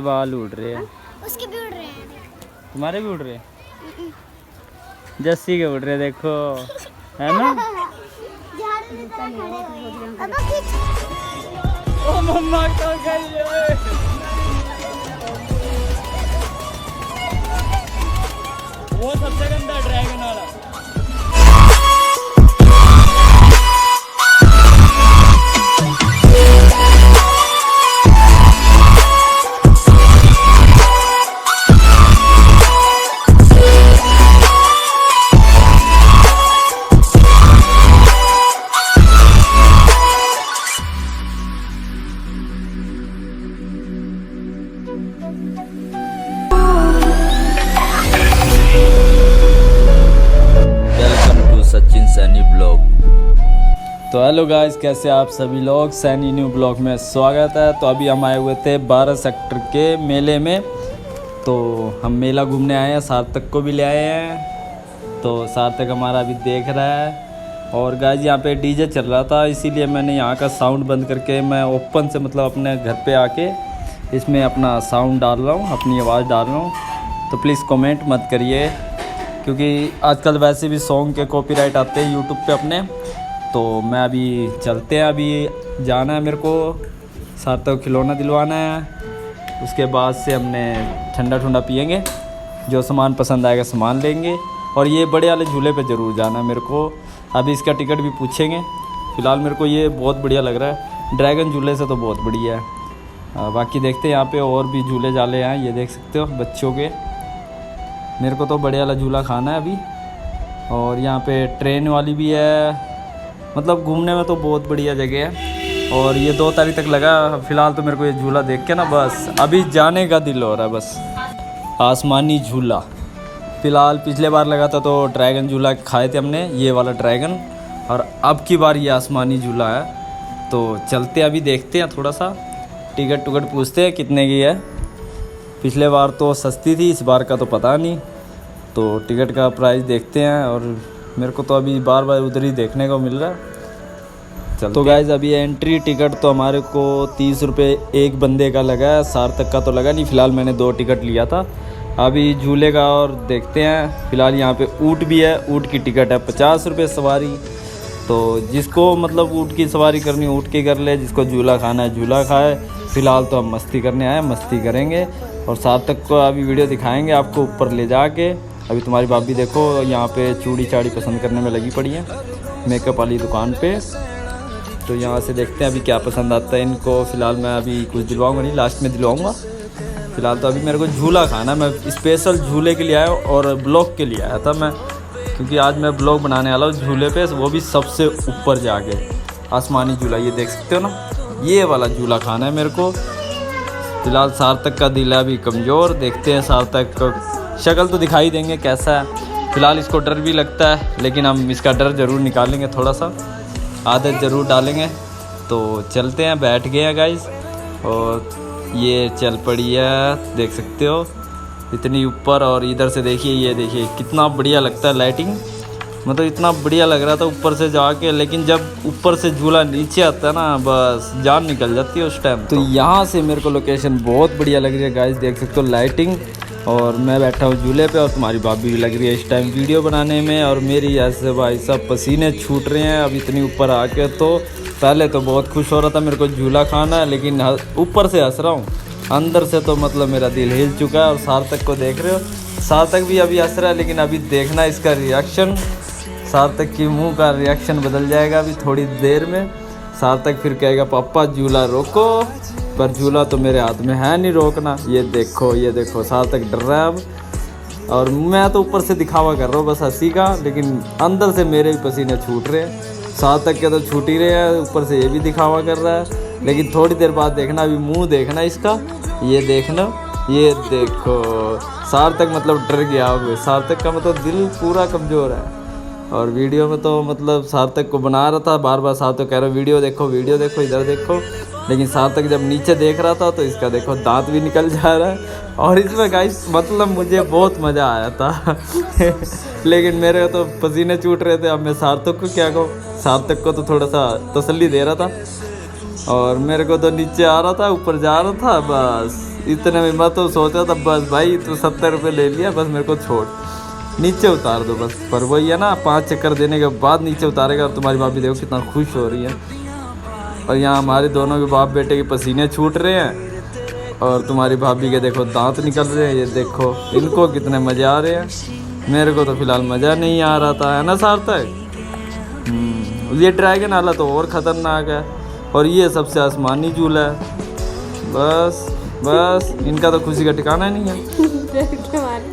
बाल उड़ रहे हैं। उसके भी उड़ रहे हैं। तुम्हारे भी उड़ रहे हैं? जस्सी के उड़ रहे देखो, है ना? ओ मम्मा तो गई है। वो सबसे गंदा ड्रैगन वाला। तो हेलो गाइस, कैसे आप सभी लोग। सैनी न्यू ब्लॉग में स्वागत है। तो अभी हम आए हुए थे 12 सेक्टर के मेले में। तो हम मेला घूमने आए हैं, सार्थक को भी ले आए हैं। तो सार्थक हमारा अभी देख रहा है। और गाइस यहाँ पे डीजे चल रहा था, इसीलिए मैंने यहाँ का साउंड बंद करके मैं ओपन से मतलब अपने घर पे आके इसमें अपना साउंड डाल रहा हूँ, अपनी आवाज़ डाल रहा हूँ। तो प्लीज़ कमेंट मत करिए, क्योंकि आजकल वैसे भी सॉन्ग के कॉपीराइट आते हैं यूट्यूब पे अपने। तो मैं अभी चलते हैं, अभी जाना है मेरे को, सार्थक खिलौना दिलवाना है। उसके बाद से हमने ठंडा ठंडा पिएंगे, जो सामान पसंद आएगा सामान लेंगे। और ये बड़े वाले झूले पे ज़रूर जाना है मेरे को। अभी इसका टिकट भी पूछेंगे। फ़िलहाल मेरे को ये बहुत बढ़िया लग रहा है, ड्रैगन झूले से तो बहुत बढ़िया है। बाकी देखते हैं यहाँ पे और भी झूले झाले हैं, ये देख सकते हो बच्चों के। मेरे को तो बड़े वाला झूला खाना है अभी। और यहाँ पे ट्रेन वाली भी है, मतलब घूमने में तो बहुत बढ़िया जगह है। और ये 2 तारीख तक लगा। फ़िलहाल तो मेरे को ये झूला देख के ना बस अभी जाने का दिल हो रहा है बस। आसमानी झूला फ़िलहाल पिछले बार लगा था तो ड्रैगन झूला खाए थे हमने, ये वाला ड्रैगन। और अब की बार ये आसमानी झूला है। तो चलते अभी देखते हैं, थोड़ा सा टिकट टुकट पूछते हैं कितने की है। पिछले बार तो सस्ती थी, इस बार का तो पता नहीं। तो टिकट का प्राइस देखते हैं। और मेरे को तो अभी बार बार उधर ही देखने को मिल रहा है। तो गाइज़ अभी एंट्री टिकट तो हमारे को 30 रुपये एक बंदे का लगा है। सार्थक का तो लगा नहीं, फ़िलहाल मैंने 2 टिकट लिया था। अभी झूले का और देखते हैं। फ़िलहाल यहाँ पे ऊँट भी है, ऊँट की टिकट है 50 रुपये सवारी। तो जिसको मतलब ऊँट की सवारी करनी ऊँट की कर ले, जिसको झूला खाना है झूला खाए। फ़िलहाल तो हम मस्ती करने आए, मस्ती करेंगे। और सार्थक को अभी वीडियो दिखाएँगे आपको ऊपर ले जाके। अभी तुम्हारी भाभी देखो यहाँ पे चूड़ी चाड़ी पसंद करने में लगी पड़ी है, मेकअप वाली दुकान पे। तो यहाँ से देखते हैं अभी क्या पसंद आता है इनको। फ़िलहाल मैं अभी कुछ दिलवाऊंगा नहीं, लास्ट में दिलवाऊंगा। फ़िलहाल तो अभी मेरे को झूला खाना है। मैं स्पेशल झूले के लिए आया और ब्लॉग के लिए आया था मैं, क्योंकि आज मैं ब्लॉग बनाने वाला हूँ झूले पे, वो भी सबसे ऊपर जाके। आसमानी झूला ये देख सकते हो ना, ये वाला झूला खाना है मेरे को। फ़िलहाल सार्थक का दिल है अभी कमज़ोर, देखते हैं सार्थक को शक्ल तो दिखाई देंगे कैसा है। फ़िलहाल इसको डर भी लगता है, लेकिन हम इसका डर ज़रूर निकालेंगे, थोड़ा सा आदत ज़रूर डालेंगे। तो चलते हैं, बैठ गए हैं गाइस। और ये चल पड़ी है, देख सकते हो इतनी ऊपर। और इधर से देखिए, ये देखिए कितना बढ़िया लगता है लाइटिंग, मतलब इतना बढ़िया लग रहा था ऊपर से जाके। लेकिन जब ऊपर से झूला नीचे आता है ना, बस जान निकल जाती है उस टाइम। तो यहाँ से मेरे को लोकेशन बहुत बढ़िया लग रही है गाइस, देख सकते हो लाइटिंग। और मैं बैठा हूँ झूले पे और तुम्हारी भाभी भी लग रही है इस टाइम वीडियो बनाने में। और मेरी ऐसे भाई सब पसीने छूट रहे हैं अब इतनी ऊपर आके। तो पहले तो बहुत खुश हो रहा था मेरे को झूला खाना है, लेकिन ऊपर से हंस रहा हूँ, अंदर से तो मतलब मेरा दिल हिल चुका है। और सार्थक को देख रहे हो, सार्थक भी अभी हंस रहा है, लेकिन अभी देखना इसका रिएक्शन। सार्थक की मुँह का रिएक्शन बदल जाएगा अभी थोड़ी देर में। सार्थक फिर कहेगा पापा झूला रोको, पर झूला तो मेरे हाथ में है नहीं रोकना। ये देखो सार्थक डर रहा है अब। और मैं तो ऊपर से दिखावा कर रहा हूँ बस हंसी का, लेकिन अंदर से मेरे भी पसीने छूट रहे हैं। सार्थक के तो छूट ही रहे हैं, ऊपर से ये भी दिखावा कर रहा है। लेकिन थोड़ी देर बाद देखना, अभी मुँह देखना इसका, ये देखना, ये देखो सार्थक मतलब डर गया। अब सार्थक का मतलब दिल पूरा कमज़ोर है। और वीडियो में तो मतलब सार्थक को बना रहा था, बार बार सार्थक कह रहा वीडियो देखो इधर देखो। लेकिन सार्थक जब नीचे देख रहा था तो इसका देखो दांत भी निकल जा रहा है। और इसमें गाइस मतलब मुझे बहुत मज़ा आया था लेकिन मेरे तो पसीने छूट रहे थे। अब मैं सार्थक को क्या कहूँ, सार्थक को तो थोड़ा सा तसल्ली दे रहा था। और मेरे को तो नीचे आ रहा था, ऊपर जा रहा था, बस इतने में मैं तो सोचा था बस भाई तू 70 रुपये ले लिया, बस मेरे को छोड़, नीचे उतार दो बस। पर वही है ना, 5 चक्कर देने के बाद नीचे उतारेगा। और तुम्हारी भाभी देखो कितना खुश हो रही है। और यहाँ हमारे दोनों के बाप बेटे के पसीने छूट रहे हैं और तुम्हारी भाभी के देखो दांत निकल रहे हैं। ये देखो इनको कितने मज़े आ रहे हैं, मेरे को तो फिलहाल मज़ा नहीं आ रहा था, है ना सार्थक? ये ड्रैगन वाला तो और ख़तरनाक है, और ये सबसे आसमानी झूला है। बस बस इनका तो खुशी का ठिकाना नहीं है।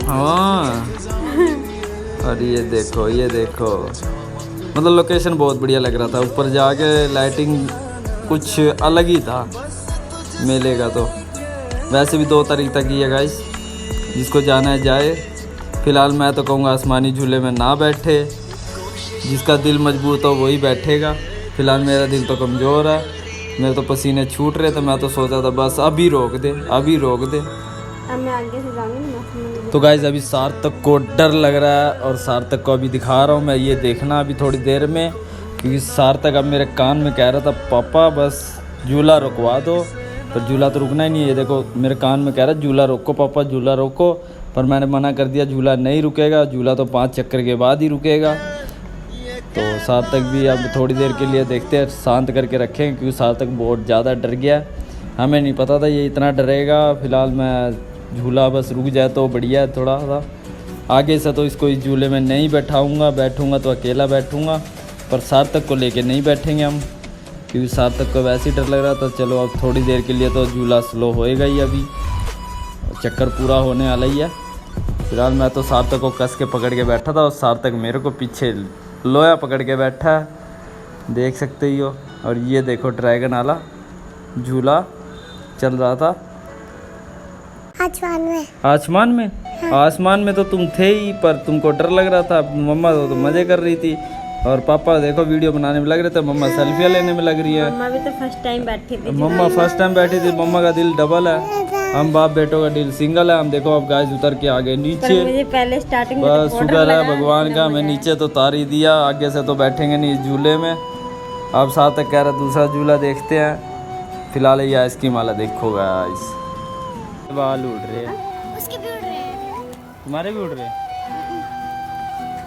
हाँ, और ये देखो मतलब लोकेशन बहुत बढ़िया लग रहा था। ऊपर जाके लाइटिंग कुछ अलग ही था मेले का। तो वैसे भी 2 तारीख तक ही है गाइस, जिसको जाना है जाए। फ़िलहाल मैं तो कहूँगा आसमानी झूले में ना बैठे, जिसका दिल मजबूत हो वही बैठेगा। फ़िलहाल मेरा दिल तो कमज़ोर है, मेरे तो पसीने छूट रहे थे। मैं तो सोचा था बस अभी रोक दे, अभी रोक दे। अब मैं आगे से जाऊंगी। तो गाइस अभी सार्थक को डर लग रहा है, और सार्थक को अभी दिखा रहा हूँ मैं, ये देखना अभी थोड़ी देर में। क्योंकि सार्थक अब मेरे कान में कह रहा था पापा बस झूला रुकवा दो, पर झूला तो रुकना ही नहीं है। ये देखो मेरे कान में कह रहा है झूला रोको पापा, झूला रोको। पर मैंने मना कर दिया, झूला नहीं रुकेगा, झूला तो 5 चक्कर के बाद ही रुकेगा। तो सार्थक भी अब थोड़ी देर के लिए देखते हैं, शांत करके रखें, क्योंकि सार्थक बहुत ज़्यादा डर गया। हमें नहीं पता था ये इतना डरेगा। फ़िलहाल मैं झूला बस रुक जाए तो बढ़िया है थोड़ा सा। आगे से तो इसको इस झूले में नहीं बैठूँगा तो अकेला बैठूँगा, पर सार्थक को लेके नहीं बैठेंगे हम, क्योंकि सार्थक को वैसे ही डर लग रहा था। चलो अब थोड़ी देर के लिए तो झूला स्लो होएगा ही, अभी चक्कर पूरा होने वाला ही है। फिलहाल मैं तो सार्थक को कस के पकड़ के बैठा था, और सार्थक मेरे को पीछे लोया पकड़ के बैठा है, देख सकते ही हो। और ये देखो ड्रैगन वाला झूला चल रहा था आसमान में। आसमान में तो तुम थे ही, पर तुमको डर लग रहा था। मम्मा तो मज़े कर रही थी, और पापा देखो वीडियो बनाने में लग रहे थे, मम्मा सेल्फियाँ लेने में लग रही है। मम्मा भी तो फर्स्ट टाइम बैठी थी। मम्मा फर्स्ट टाइम बैठी थी, मम्मा का दिल डबल है, हम बाप बेटों का दिल सिंगल है। हम देखो अब गाइस उतर के आगे नीचे, मुझे पहले स्टार्टिंग में बस शुक्र है भगवान का, मैं नीचे तो उतार ही दिया। आगे से तो बैठेंगे नहीं इस झूले में। अब साथ तक कह रहा दूसरा झूला देखते हैं। फिलहाल ये आइसक्रीम वाला देखो गाइस, बाल उड़ रहे हैं, उसके भी उड़ रहे हैं, तुम्हारे भी उड़ रहे हैं,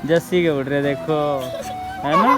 जस्सी के उड़ रहे देखो, है ना।